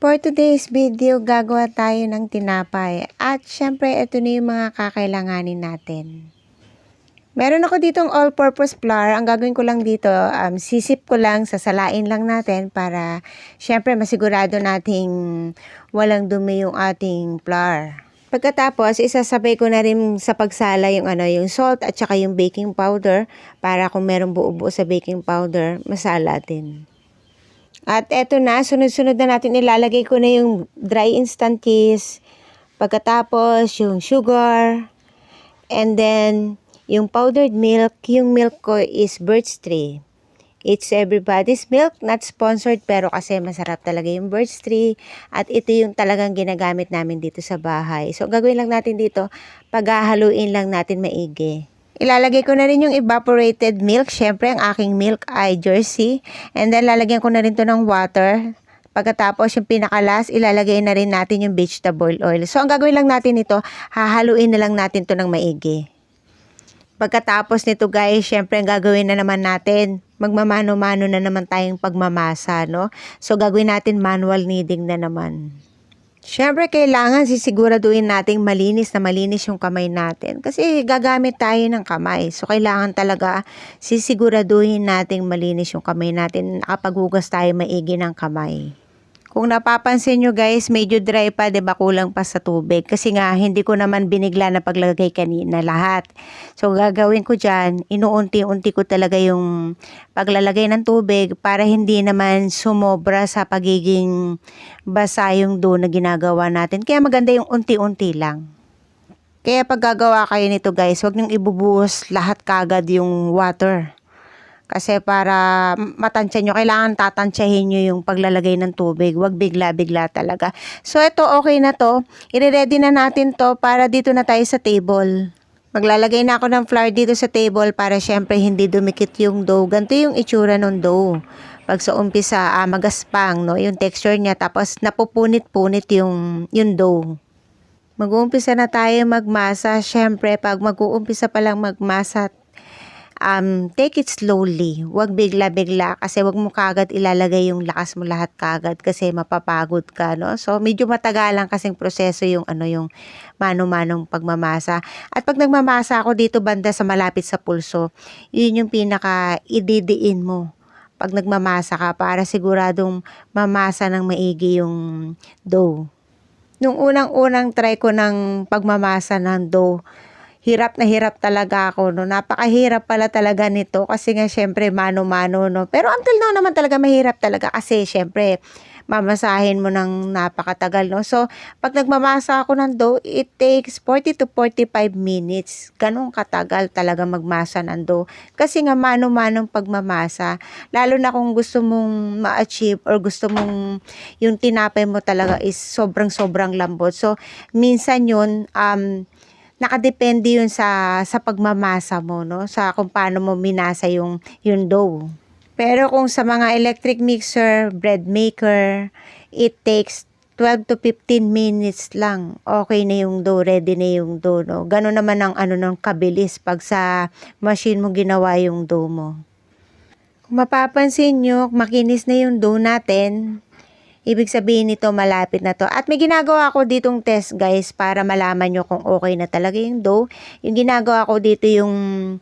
For today's video, gagawa tayo ng tinapay. At syempre, ito na yung mga kakailanganin natin. Meron ako ditong all-purpose flour. Ang gagawin ko lang dito, sisip ko lang, sasalain lang natin para syempre masigurado nating walang dumi yung ating flour. Pagkatapos, isasabay ko na rin sa pagsala yung salt at saka yung baking powder para kung merong buo-buo sa baking powder, masala din. At eto na, sunod-sunod na natin ilalagay ko na yung dry instant cheese. Pagkatapos, yung sugar. And then, yung powdered milk. Yung milk ko is Birch Tree. It's everybody's milk, not sponsored, pero kasi masarap talaga yung Birch Tree. At ito yung talagang ginagamit namin dito sa bahay. So, gagawin lang natin dito, paghahaluin lang natin maigi. Ilalagay ko na rin yung evaporated milk. Syempre, ang aking milk ay Jersey. And then, lalagyan ko na rin to ng water. Pagkatapos, yung pinakalas, ilalagay na rin natin yung vegetable oil. So, ang gagawin lang natin ito, hahaluin na lang natin to ng maigi. Pagkatapos nito guys, syempre, ang gagawin na naman natin, magmamano-mano na naman tayong pagmamasa, no? So, gagawin natin manual kneading na naman. Siyempre, kailangan sisiguraduhin nating malinis yung kamay natin. Kasi gagamit tayo ng kamay. So, kailangan talaga sisiguraduhin nating malinis yung kamay natin. Nakapaghugas tayo maigi ng kamay. Kung napapansin nyo guys, medyo dry pa, diba, kulang pa sa tubig. Kasi nga, hindi ko naman binigla na paglagay kanina lahat. So, gagawin ko dyan, inuunti-unti ko talaga yung paglalagay ng tubig para hindi naman sumobra sa pagiging basa yung dough na ginagawa natin. Kaya maganda yung unti-unti lang. Kaya pag gagawa kayo nito guys, huwag niyong ibubuhos lahat kagad yung water. Kasi para matansya nyo, kailangan tatansyahin nyo yung paglalagay ng tubig. Huwag bigla-bigla talaga. So, ito okay na to. I-ready na natin to para dito na tayo sa table. Maglalagay na ako ng flour dito sa table para syempre hindi dumikit yung dough. Ganito yung itsura ng dough. Pag sa umpisa, magaspang, no? Yung texture niya. Tapos napupunit-punit yung dough. Mag-uumpisa na tayo magmasa. Syempre, pag mag-uumpisa pa lang magmasa, take it slowly. Huwag bigla-bigla kasi huwag mo kagad ilalagay yung lakas mo lahat kagad kasi mapapagod ka, no? So, medyo matagalan kasing proseso yung yung mano-manong pagmamasa. At pag nagmamasa ako dito banda sa malapit sa pulso, yun yung pinaka ididiin mo pag nagmamasa ka para siguradong mamasa ng maigi yung dough. Nung unang-unang try ko ng pagmamasa ng dough, hirap na hirap talaga ako, no? Napakahirap pala talaga nito kasi nga syempre mano-mano, no? Pero until now naman talaga mahirap talaga kasi syempre mamasahin mo ng napakatagal, no? So, pag nagmamasa ako ng dough, it takes 40 to 45 minutes. Ganun katagal talaga magmasa ng dough. Kasi nga mano-manong pagmamasa, lalo na kung gusto mong ma-achieve or gusto mong yung tinapay mo talaga is sobrang-sobrang lambot. So, minsan yun, nakadepende yun sa pagmamasa mo, no? Sa kung paano mo minasa yung dough. Pero kung sa mga electric mixer, bread maker, it takes 12 to 15 minutes lang. Okay na yung dough, ready na yung dough, no? Ganun naman ang ng kabilis pag sa machine mo ginawa yung dough mo. Kung mapapansin nyo, makinis na yung dough natin. Ibig sabihin nito malapit na to. At may ginagawa ako ditong test guys para malaman nyo kung okay na talaga yung dough. Yung ginagawa ko dito yung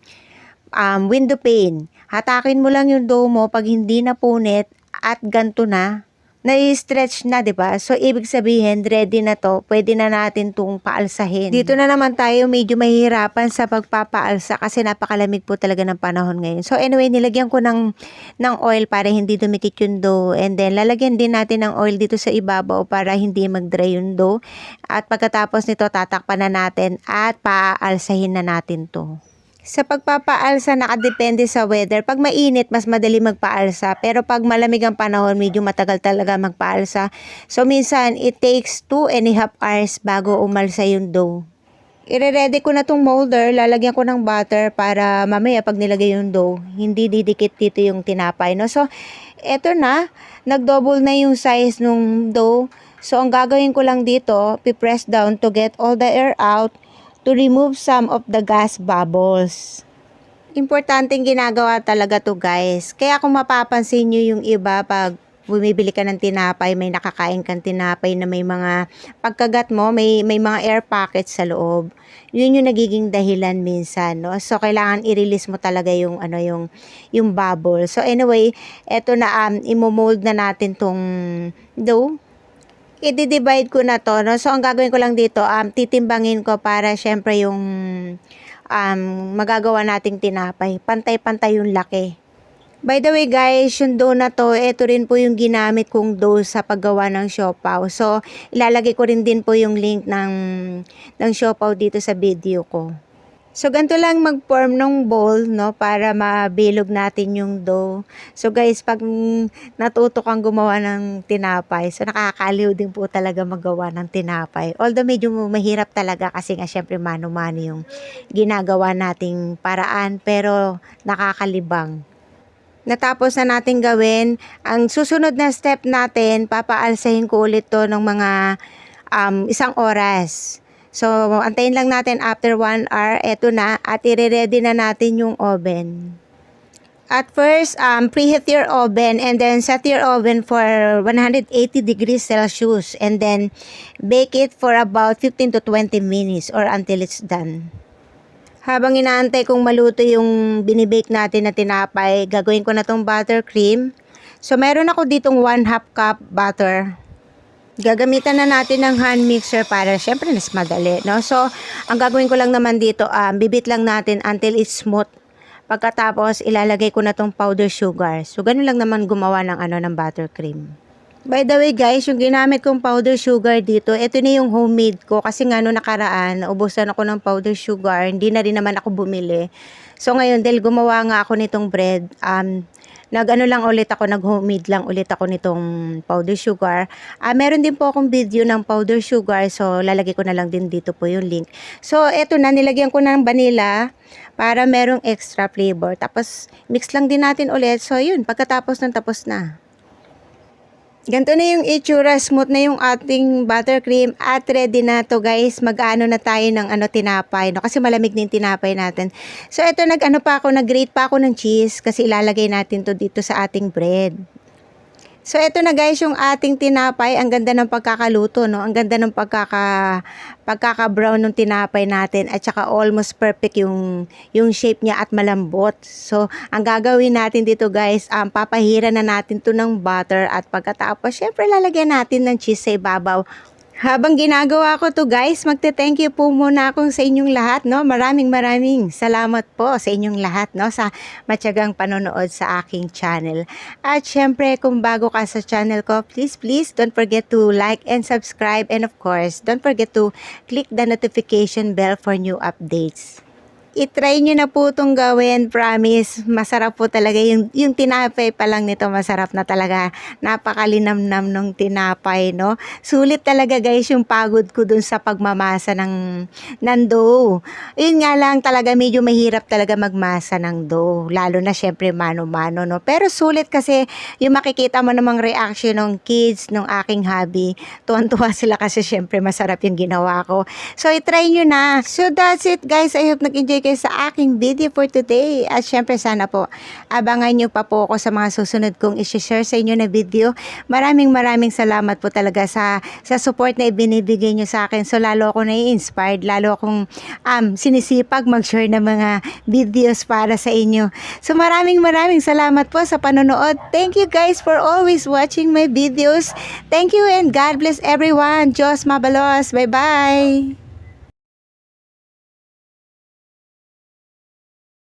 window pane. Hatakin mo lang yung dough mo pag hindi na punit at ganto na. Na-stretch na, di ba? So, ibig sabihin, ready na to. Pwede na natin itong paalsahin. Dito na naman tayo medyo mahihirapan sa pagpapaalsa kasi napakalamig po talaga ng panahon ngayon. So, anyway, nilagyan ko ng oil para hindi dumikit yung dough. And then, lalagyan din natin ng oil dito sa ibabaw para hindi mag-dry yung dough. At pagkatapos nito, tatakpan na natin at paalsahin na natin to. Sa pagpapaalsa, nakadepende sa weather. Pag mainit, mas madali magpaalsa. Pero pag malamig ang panahon, medyo matagal talaga magpaalsa. So, minsan, it takes 2.5 hours bago umalsa yung dough. I-ready ko na tong molder. Lalagyan ko ng butter para mamaya pag nilagay yung dough, hindi didikit dito yung tinapay, no? So, eto na. Nag-double na yung size nung dough. So, ang gagawin ko lang dito, pipress down to get all the air out, to remove some of the gas bubbles. Importanteng ginagawa talaga to guys. Kaya kung mapapansin nyo yung iba pag bumibili ka ng tinapay, may nakakain kang tinapay na may mga pagkagat mo, may mga air pockets sa loob. Yun yung nagiging dahilan minsan, no? So kailangan i-release mo talaga yung yung bubble. So anyway, eto na imo-mold na natin tong dough. I-divide ko na to, no? So ang gagawin ko lang dito, titimbangin ko para syempre yung magagawa nating tinapay. Pantay-pantay yung laki. By the way guys, yung dough na to, ito rin po yung ginamit kong dough sa paggawa ng siopaw. So, ilalagay ko rin din po yung link ng siopaw dito sa video ko. So, ganito lang mag-form ng bowl, no, para mabilog natin yung dough. So, guys, pag natuto kang gumawa ng tinapay, so nakakaliw din po talaga magawa ng tinapay. Although medyo mahirap talaga kasi nga syempre mano-mano yung ginagawa nating paraan, pero nakakalibang. Natapos na natin gawin, ang susunod na step natin, papaalsahin ko ulit to ng mga 1 oras. So, antayin lang natin after 1 hour, eto na, at i-ready na natin yung oven. At first, preheat your oven and then set your oven for 180 degrees Celsius and then bake it for about 15 to 20 minutes or until it's done. Habang inaantay kong maluto yung binibake natin na tinapay, gagawin ko na tong buttercream. So, meron ako ditong 1/2 cup butter. Gagamitan na natin ng hand mixer para syempre mas madali, no? So, ang gagawin ko lang naman dito, bibit lang natin until it's smooth. Pagkatapos, ilalagay ko na tong powder sugar. So, ganun lang naman gumawa ng ng buttercream. By the way guys, yung ginamit kong powder sugar dito, ito na yung homemade ko kasi nga no nakaraan, naubusan ako ng powder sugar, hindi na rin naman ako bumili. So ngayon, dahil gumawa nga ako nitong bread, nag-homemade lang ulit ako nitong powder sugar. Meron din po akong video ng powder sugar, so lalagay ko na lang din dito po yung link. So eto na, nilagyan ko ng vanilla para merong extra flavor. Tapos mix lang din natin ulit. So yun, pagkatapos ng tapos na. Ganito na yung itsura, smooth na yung ating buttercream at ready na to guys. Mag-ano na tayo ng tinapay, no? Kasi malamig na yung tinapay natin. So ito nag-grate pa ako ng cheese kasi ilalagay natin to dito sa ating bread. So ito na guys yung ating tinapay, ang ganda ng pagkakaluto, no? Ang ganda ng pagkaka-brown ng tinapay natin at saka almost perfect yung shape niya at malambot. So ang gagawin natin dito guys, papahira na natin to ng butter at pagkatapos syempre lalagyan natin ng cheese sa ibabaw. Habang ginagawa ko to guys, magte-thank you po muna akong sa inyong lahat, no? Maraming salamat po sa inyong lahat, no? Sa matyagang panonood sa aking channel. At syempre, kung bago ka sa channel ko, please don't forget to like and subscribe. And of course, don't forget to click the notification bell for new updates. I-try nyo na po itong gawin, promise. Masarap po talaga. Yung tinapay pa lang nito, masarap na talaga. Napakalinamnam ng tinapay, no? Sulit talaga guys yung pagod ko dun sa pagmamasa ng dough. Yun nga lang talaga, medyo mahirap talaga magmasa ng dough. Lalo na syempre mano-mano, no? Pero sulit kasi yung makikita mo namang reaction ng kids, ng aking hubby. Tuwan-tuwa sila kasi syempre masarap yung ginawa ko. So, i-try nyo na. So, that's it guys. I hope nag-enjoy kayo sa aking video for today. At syempre sana po, abangan nyo pa po ako sa mga susunod kong i-share sa inyo na video. Maraming salamat po talaga sa support na ibinibigay nyo sa akin. So lalo ako na-inspired, lalo akong sinisipag mag-share ng mga videos para sa inyo. So maraming salamat po sa panonood. Thank you guys for always watching my videos. Thank you and God bless everyone. Diyos mabalos. Bye-bye.